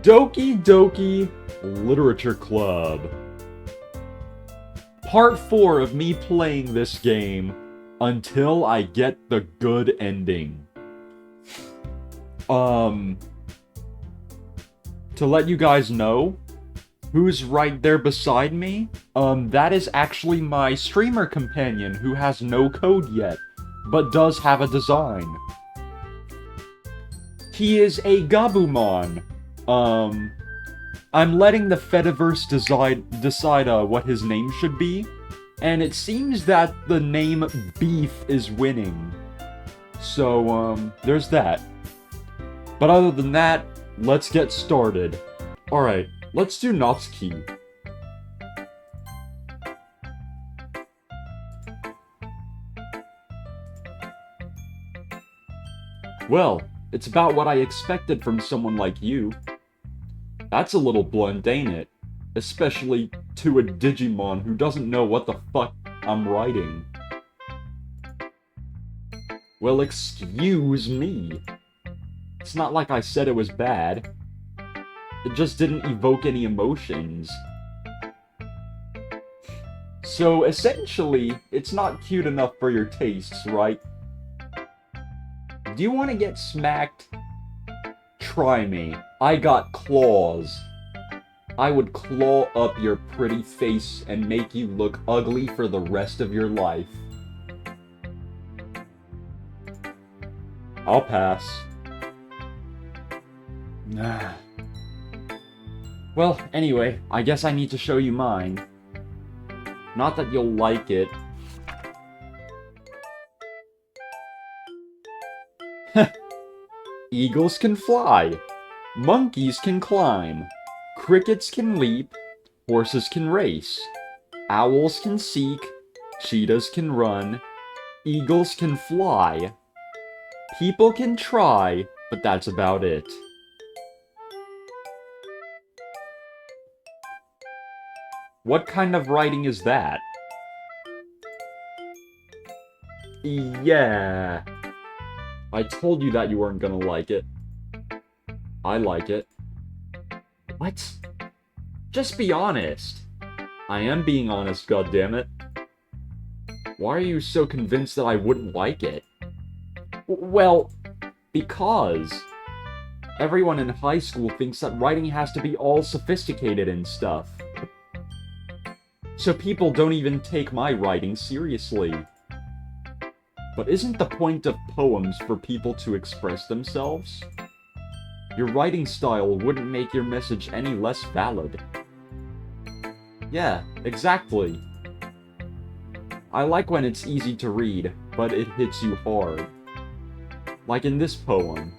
Doki Doki Literature Club. Part 4 of me playing this game until I get the good ending. To let you guys know who's right there beside me, that is actually my streamer companion who has no code yet, but does have a design. He is a Gabumon. I'm letting the Fediverse decide what his name should be, and it seems that the name Beef is winning. So, there's that. But other than that, let's get started. Alright, let's do Natsuki. Well, it's about what I expected from someone like you. That's a little blunt, ain't it? Especially to a Digimon who doesn't know what the fuck I'm writing. Well, excuse me. It's not like I said it was bad. It just didn't evoke any emotions. So, essentially, it's not cute enough for your tastes, right? Do you want to get smacked? Try me. I got claws. I would claw up your pretty face and make you look ugly for the rest of your life. I'll pass. Well, anyway, I guess I need to show you mine. Not that you'll like it. Eagles can fly. Monkeys can climb. Crickets can leap. Horses can race. Owls can seek. Cheetahs can run. Eagles can fly. People can try, but that's about it. What kind of writing is that? Yeah. I told you that you weren't gonna like it. I like it. What? Just be honest. I am being honest, goddammit. Why are you so convinced that I wouldn't like it? Well, because everyone in high school thinks that writing has to be all sophisticated and stuff. So people don't even take my writing seriously. But isn't the point of poems for people to express themselves? Your writing style wouldn't make your message any less valid. Yeah, exactly. I like when it's easy to read, but it hits you hard. Like in this poem.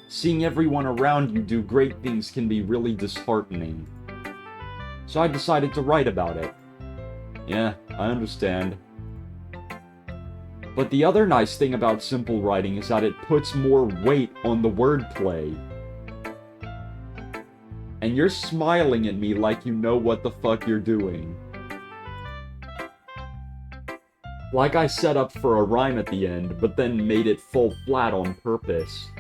Seeing everyone around you do great things can be really disheartening. So I decided to write about it. Yeah, I understand. But the other nice thing about simple writing is that it puts more weight on the wordplay. And you're smiling at me like you know what the fuck you're doing. Like I set up for a rhyme at the end, but then made it fall flat on purpose.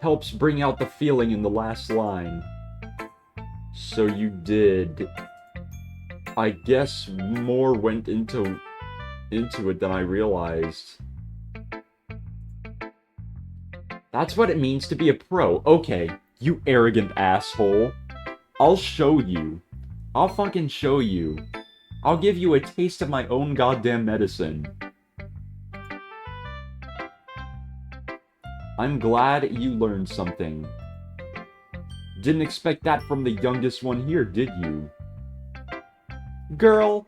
Helps bring out the feeling in the last line. So you did. I guess more went into it than I realized. That's what it means to be a pro. Okay, you arrogant asshole. I'll show you. I'll fucking show you. I'll give you a taste of my own goddamn medicine. I'm glad you learned something. Didn't expect that from the youngest one here, did you? Girl.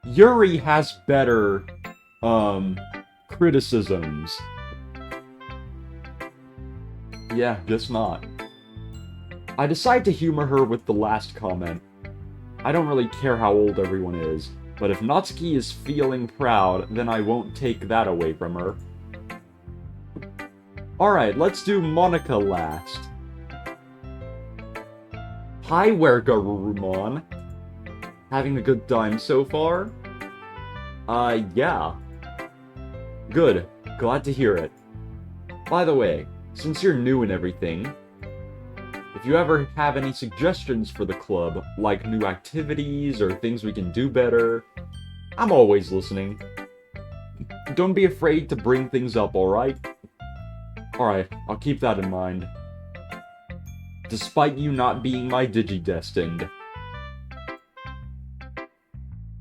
Yuri has better, criticisms. Yeah, guess not. I decide to humor her with the last comment. I don't really care how old everyone is, but if Natsuki is feeling proud, then I won't take that away from her. Alright, let's do Monica last. Hi, Wergarurumon. Having a good time so far? Yeah. Good. Glad to hear it. By the way, since you're new and everything, if you ever have any suggestions for the club, like new activities or things we can do better, I'm always listening. Don't be afraid to bring things up, alright? Alright, I'll keep that in mind. Despite you not being my Digidestined.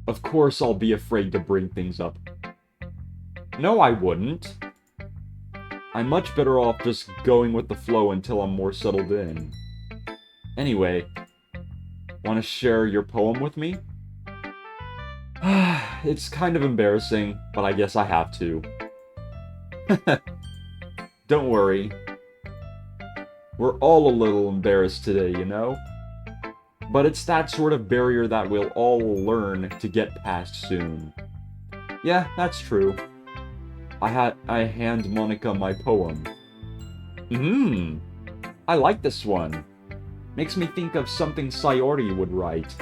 Of course I'll be afraid to bring things up. No, I wouldn't. I'm much better off just going with the flow until I'm more settled in. Anyway, want to share your poem with me? It's kind of embarrassing, but I guess I have to. Don't worry. We're all a little embarrassed today, you know? But it's that sort of barrier that we'll all learn to get past soon. Yeah, that's true. I hand Monica my poem. I like this one. Makes me think of something Sayori would write.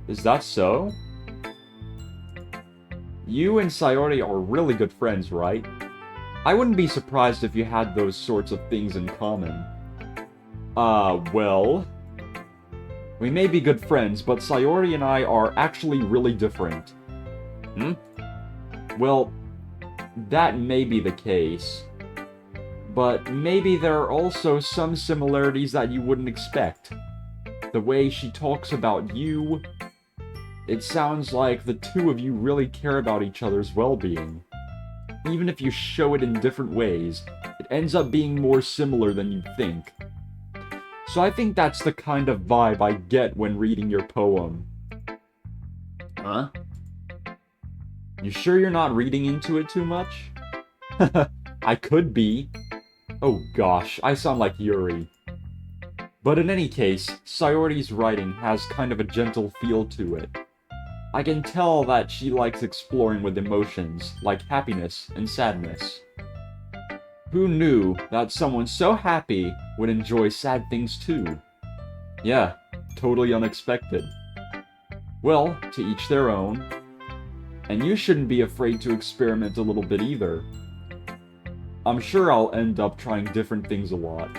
Is that so? You and Sayori are really good friends, right? I wouldn't be surprised if you had those sorts of things in common. Well... We may be good friends, but Sayori and I are actually really different. Well, that may be the case. But maybe there are also some similarities that you wouldn't expect. The way she talks about you... It sounds like the two of you really care about each other's well-being. Even if you show it in different ways, it ends up being more similar than you'd think. So I think that's the kind of vibe I get when reading your poem. Huh? You sure you're not reading into it too much? I could be. Oh gosh, I sound like Yuri. But in any case, Sayori's writing has kind of a gentle feel to it. I can tell that she likes exploring with emotions, like happiness and sadness. Who knew that someone so happy would enjoy sad things too? Yeah, totally unexpected. Well, to each their own. And you shouldn't be afraid to experiment a little bit either. I'm sure I'll end up trying different things a lot.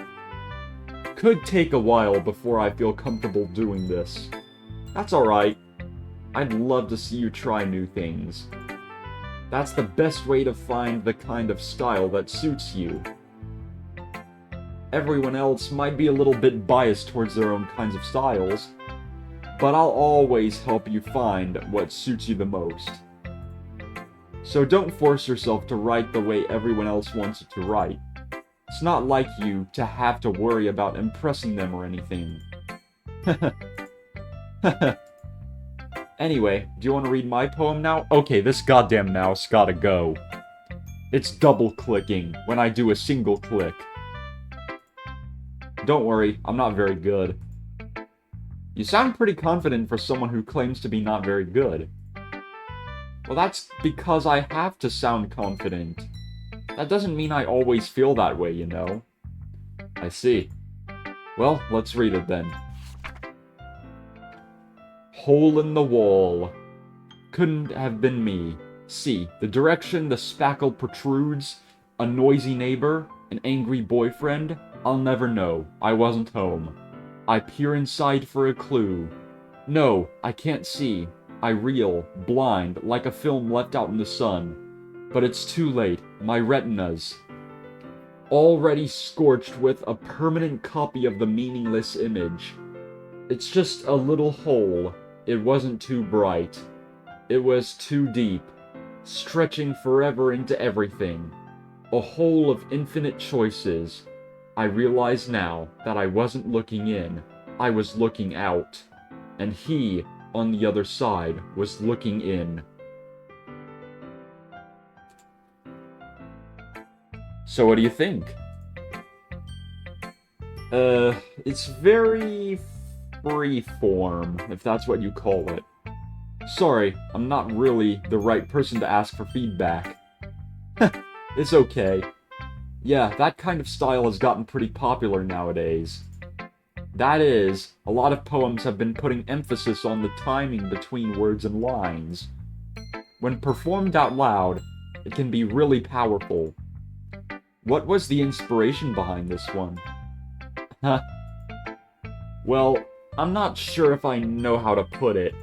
Could take a while before I feel comfortable doing this. That's alright. I'd love to see you try new things. That's the best way to find the kind of style that suits you. Everyone else might be a little bit biased towards their own kinds of styles, but I'll always help you find what suits you the most. So don't force yourself to write the way everyone else wants you to write. It's not like you to have to worry about impressing them or anything. Anyway, do you want to read my poem now? Okay, this goddamn mouse gotta go. It's double-clicking when I do a single click. Don't worry, I'm not very good. You sound pretty confident for someone who claims to be not very good. Well, that's because I have to sound confident. That doesn't mean I always feel that way, you know? I see. Well, let's read it then. Hole in the wall. Couldn't have been me. See, the direction the spackle protrudes, a noisy neighbor, an angry boyfriend, I'll never know. I wasn't home. I peer inside for a clue. No, I can't see. I reel, blind, like a film left out in the sun. But it's too late. My retinas. Already scorched with a permanent copy of the meaningless image. It's just a little hole. It wasn't too bright. It was too deep, stretching forever into everything. A hole of infinite choices. I realize now that I wasn't looking in, I was looking out. And he, on the other side, was looking in. So what do you think? It's very freeform, if that's what you call it. Sorry, I'm not really the right person to ask for feedback. It's okay. Yeah, that kind of style has gotten pretty popular nowadays. That is, a lot of poems have been putting emphasis on the timing between words and lines. When performed out loud, it can be really powerful. What was the inspiration behind this one? Huh. Well, I'm not sure if I know how to put it.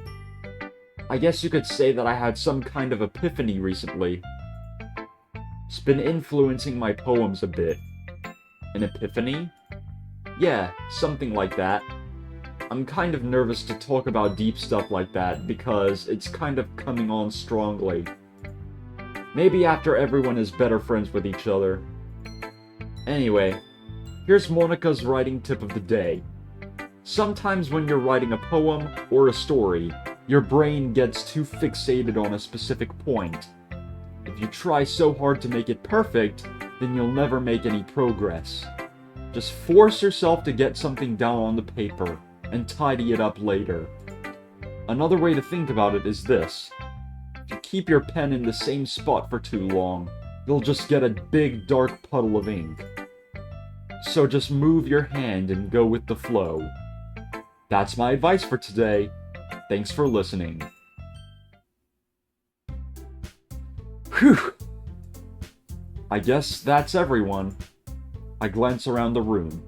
I guess you could say that I had some kind of epiphany recently. It's been influencing my poems a bit. An epiphany? Yeah, something like that. I'm kind of nervous to talk about deep stuff like that because it's kind of coming on strongly. Maybe after everyone is better friends with each other. Anyway, here's Monica's writing tip of the day. Sometimes when you're writing a poem or a story, your brain gets too fixated on a specific point. If you try so hard to make it perfect, then you'll never make any progress. Just force yourself to get something down on the paper, and tidy it up later. Another way to think about it is this. If you keep your pen in the same spot for too long, you'll just get a big dark puddle of ink. So just move your hand and go with the flow. That's my advice for today. Thanks for listening. Whew. I guess that's everyone. I glance around the room.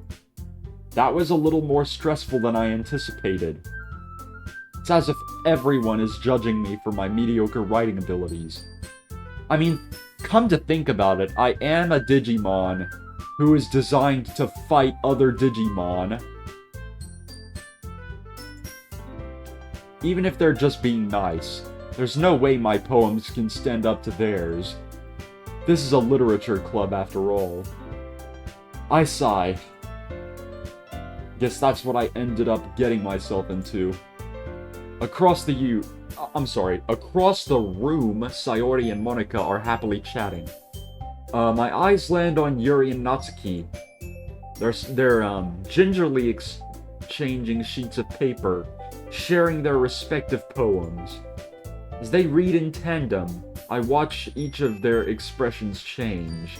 That was a little more stressful than I anticipated. It's as if everyone is judging me for my mediocre writing abilities. I mean, come to think about it, I am a Digimon who is designed to fight other Digimon. Even if they're just being nice, there's no way my poems can stand up to theirs. This is a literature club after all. I sigh. Guess that's what I ended up getting myself into. Across the room, Sayori and Monika are happily chatting. My eyes land on Yuri and Natsuki. They're gingerly exchanging sheets of paper, sharing their respective poems. As they read in tandem, I watch each of their expressions change.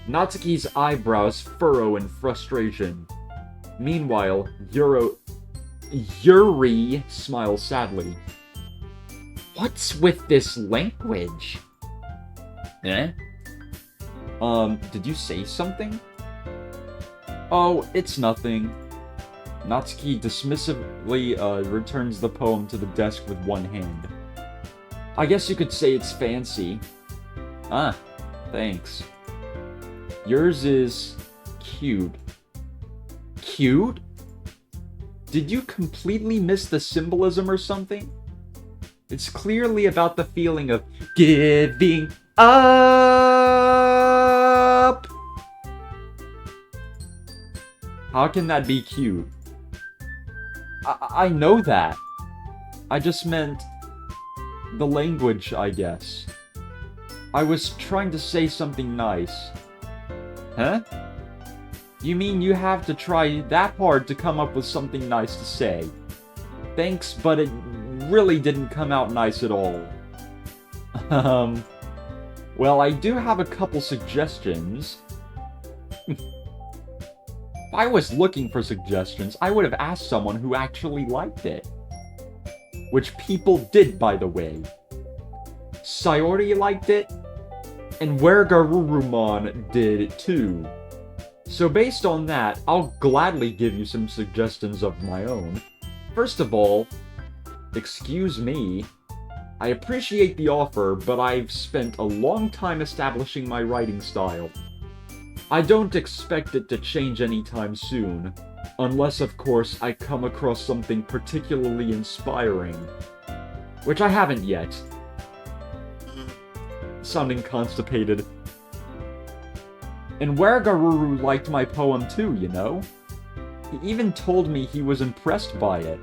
Natsuki's eyebrows furrow in frustration. Meanwhile, Yuri smiles sadly. What's with this language? Eh? Did you say something? Oh, it's nothing. Natsuki dismissively returns the poem to the desk with one hand. I guess you could say it's fancy. Ah, thanks. Yours is cute. Cute? Did you completely miss the symbolism or something? It's clearly about the feeling of giving up. How can that be cute? I know that. I just meant the language, I guess. I was trying to say something nice. Huh? You mean you have to try that hard to come up with something nice to say? Thanks, but it really didn't come out nice at all. Well, I do have a couple suggestions. If I was looking for suggestions, I would have asked someone who actually liked it. Which people did, by the way. Sayori liked it, and Garurumon did too. So based on that, I'll gladly give you some suggestions of my own. First of all, excuse me, I appreciate the offer, but I've spent a long time establishing my writing style. I don't expect it to change anytime soon, unless of course I come across something particularly inspiring. Which I haven't yet. Sounding constipated. And Garuru liked my poem too, you know? He even told me he was impressed by it.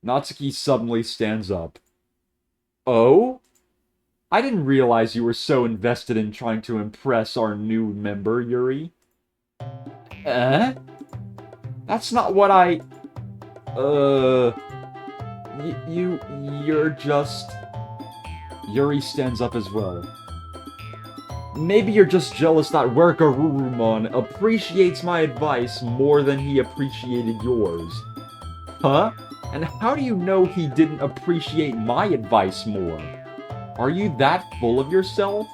Natsuki suddenly stands up. Oh? I didn't realize you were so invested in trying to impress our new member, Yuri. Eh? That's not what I... You're just... Yuri stands up as well. Maybe you're just jealous that Garurumon appreciates my advice more than he appreciated yours. Huh? And how do you know he didn't appreciate my advice more? Are you that full of yourself?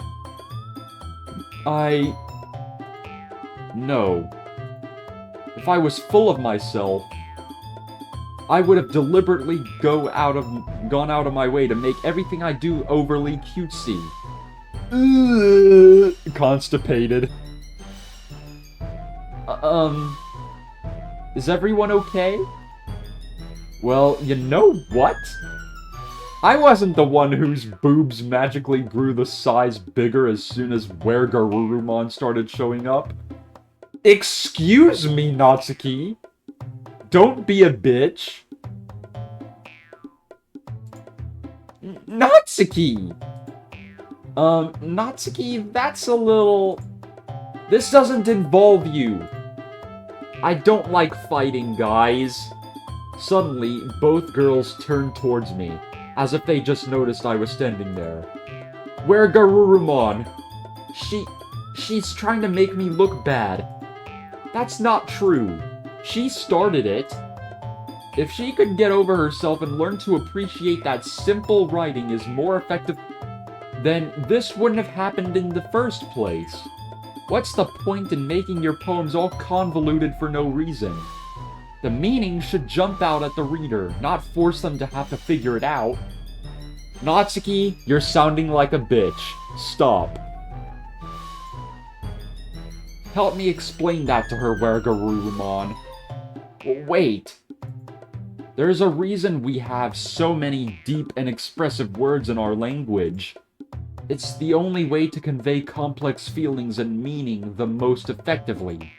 No. If I was full of myself, I would have deliberately gone out of my way to make everything I do overly cutesy. Constipated. Is everyone okay? Well, you know what? I wasn't the one whose boobs magically grew the size bigger as soon as Where Garurumon started showing up. Excuse me, Natsuki. Don't be a bitch. Natsuki! Natsuki, that's a little... This doesn't involve you. I don't like fighting, guys. Suddenly, both girls turned towards me, as if they just noticed I was standing there. Where Garurumon? She's trying to make me look bad. That's not true. She started it. If she could get over herself and learn to appreciate that simple writing is more effective, then this wouldn't have happened in the first place. What's the point in making your poems all convoluted for no reason? The meaning should jump out at the reader, not force them to have to figure it out. Natsuki, you're sounding like a bitch. Stop. Help me explain that to her, Where Garurumon. Wait. There's a reason we have so many deep and expressive words in our language. It's the only way to convey complex feelings and meaning the most effectively.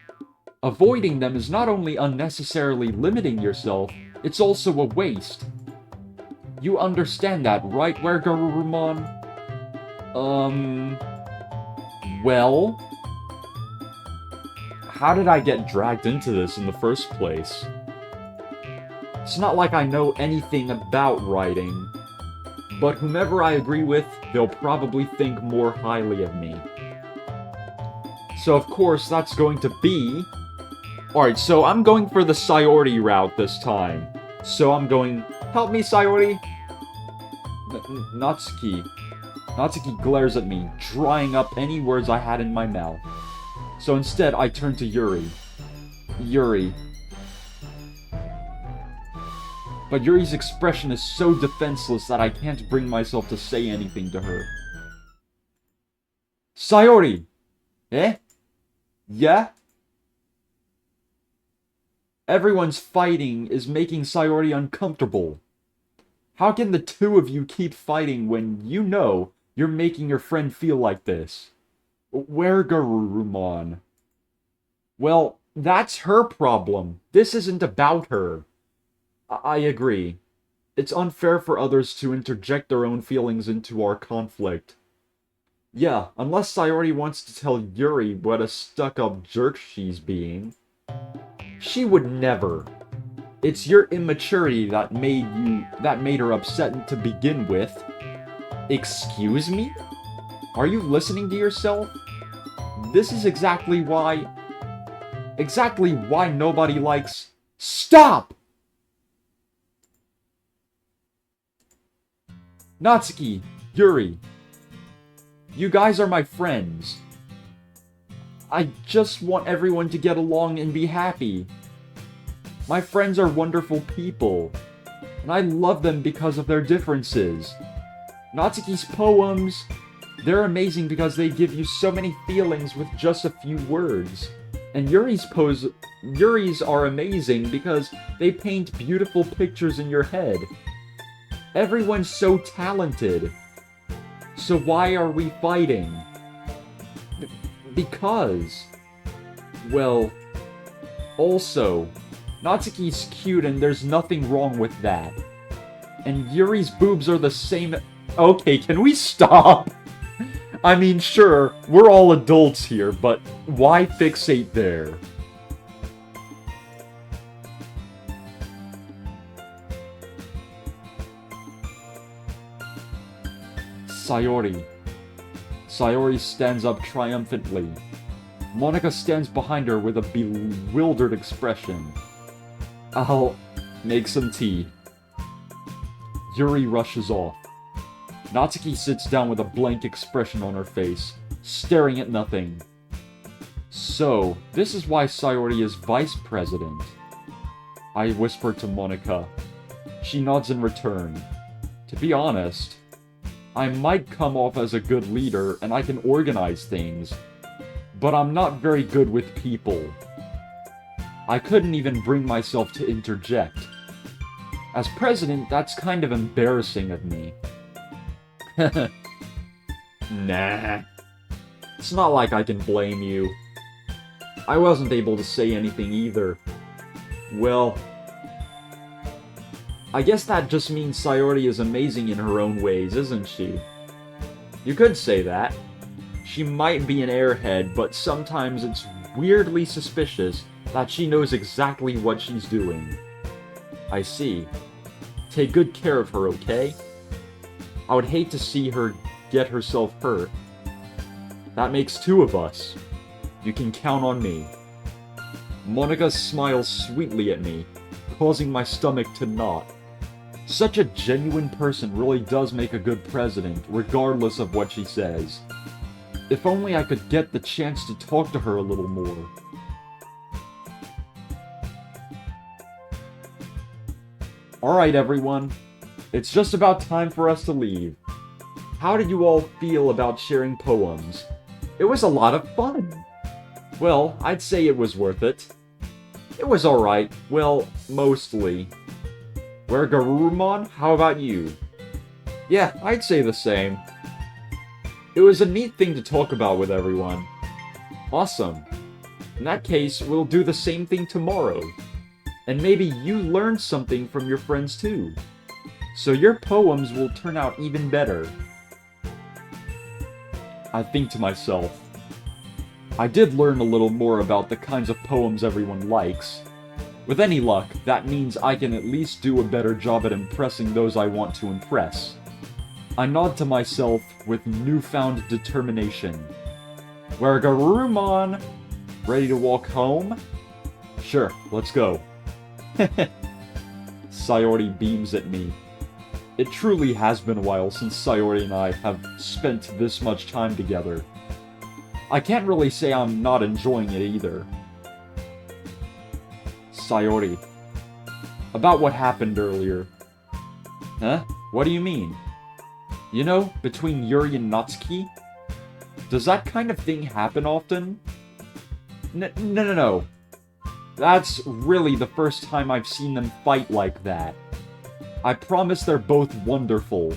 Avoiding them is not only unnecessarily limiting yourself, it's also a waste. You understand that, right, Where Garurumon? Well? How did I get dragged into this in the first place? It's not like I know anything about writing, but whomever I agree with, they'll probably think more highly of me. So of course, that's going to be... Alright, so I'm going for the Sayori route this time. So I'm going... Help me, Sayori! Natsuki. Natsuki glares at me, drying up any words I had in my mouth. So instead, I turn to Yuri. Yuri. But Yuri's expression is so defenseless that I can't bring myself to say anything to her. Sayori! Eh? Yeah? Everyone's fighting is making Sayori uncomfortable. How can the two of you keep fighting when you know you're making your friend feel like this? Where Garurumon? Well, that's her problem. This isn't about her. I agree. It's unfair for others to interject their own feelings into our conflict. Yeah, unless Sayori wants to tell Yuri what a stuck-up jerk she's being. She would never. It's your immaturity that made her upset to begin with. Excuse me? Are you listening to yourself? This is exactly why nobody likes... Stop! Natsuki, Yuri, you guys are my friends. I just want everyone to get along and be happy. My friends are wonderful people, and I love them because of their differences. Natsuki's poems, they're amazing because they give you so many feelings with just a few words. And Yuri's are amazing because they paint beautiful pictures in your head. Everyone's so talented. So why are we fighting? Because... Well... Also, Natsuki's cute and there's nothing wrong with that. And Yuri's boobs are the same... Okay, can we stop? I mean, sure, we're all adults here, but why fixate there? Sayori. Sayori stands up triumphantly. Monika stands behind her with a bewildered expression. I'll make some tea. Yuri rushes off. Natsuki sits down with a blank expression on her face, staring at nothing. So, this is why Sayori is vice president. I whisper to Monika. She nods in return. To be honest, I might come off as a good leader and I can organize things, but I'm not very good with people. I couldn't even bring myself to interject. As president, that's kind of embarrassing of me. Nah. It's not like I can blame you. I wasn't able to say anything either. Well, I guess that just means Sayori is amazing in her own ways, isn't she? You could say that. She might be an airhead, but sometimes it's weirdly suspicious that she knows exactly what she's doing. I see. Take good care of her, okay? I would hate to see her get herself hurt. That makes two of us. You can count on me. Monika smiles sweetly at me, causing my stomach to knot. Such a genuine person really does make a good president, regardless of what she says. If only I could get the chance to talk to her a little more. Alright everyone, it's just about time for us to leave. How did you all feel about sharing poems? It was a lot of fun. Well, I'd say it was worth it. It was alright, well, mostly. Where Garurumon, how about you? Yeah, I'd say the same. It was a neat thing to talk about with everyone. Awesome. In that case, we'll do the same thing tomorrow. And maybe you learned something from your friends too. So your poems will turn out even better. I think to myself, I did learn a little more about the kinds of poems everyone likes. With any luck, that means I can at least do a better job at impressing those I want to impress. I nod to myself with newfound determination. Where Garurumon? Ready to walk home? Sure, let's go. Sayori beams at me. It truly has been a while since Sayori and I have spent this much time together. I can't really say I'm not enjoying it either. Sayori. About what happened earlier. Huh? What do you mean? You know, between Yuri and Natsuki? Does that kind of thing happen often? No. That's really the first time I've seen them fight like that. I promise they're both wonderful.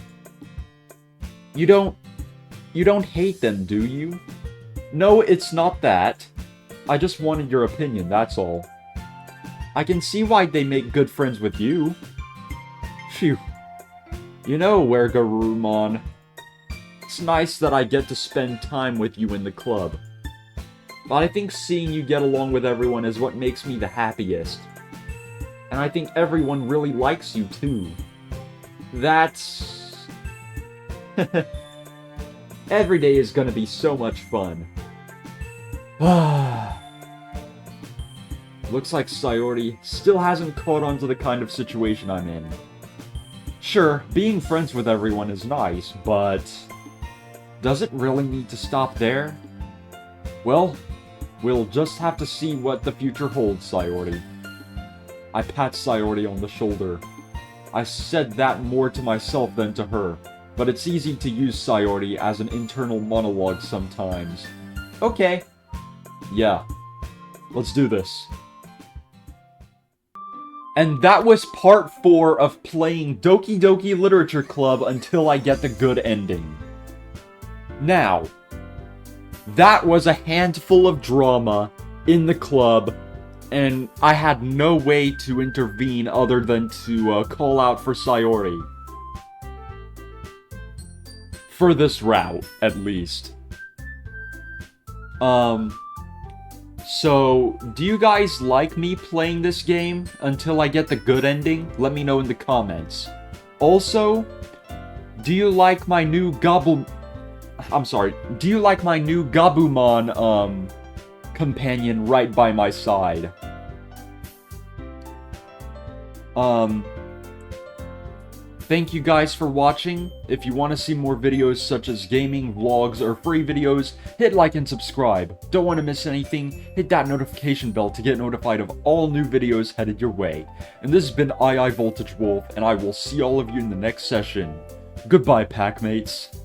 You don't hate them, do you? No, it's not that. I just wanted your opinion, that's all. I can see why they make good friends with you. Phew. You know, where Garurumon. It's nice that I get to spend time with you in the club. But I think seeing you get along with everyone is what makes me the happiest. And I think everyone really likes you too. That's... Every day is gonna be so much fun. Looks like Sayori still hasn't caught on to the kind of situation I'm in. Sure, being friends with everyone is nice, but... does it really need to stop there? Well, we'll just have to see what the future holds, Sayori. I pat Sayori on the shoulder. I said that more to myself than to her, but it's easy to use Sayori as an internal monologue sometimes. Okay. Yeah. Let's do this. And that was part 4 of playing Doki Doki Literature Club until I get the good ending. Now, that was a handful of drama in the club, and I had no way to intervene other than to call out for Sayori. For this route, at least. So, do you guys like me playing this game until I get the good ending? Let me know in the comments. Also, do you like my new do you like my new Gabumon, companion right by my side? Thank you guys for watching. If you want to see more videos such as gaming, vlogs, or free videos, hit like and subscribe. Don't want to miss anything? Hit that notification bell to get notified of all new videos headed your way. And this has been iiVoltageWolf, and I will see all of you in the next session. Goodbye, Packmates.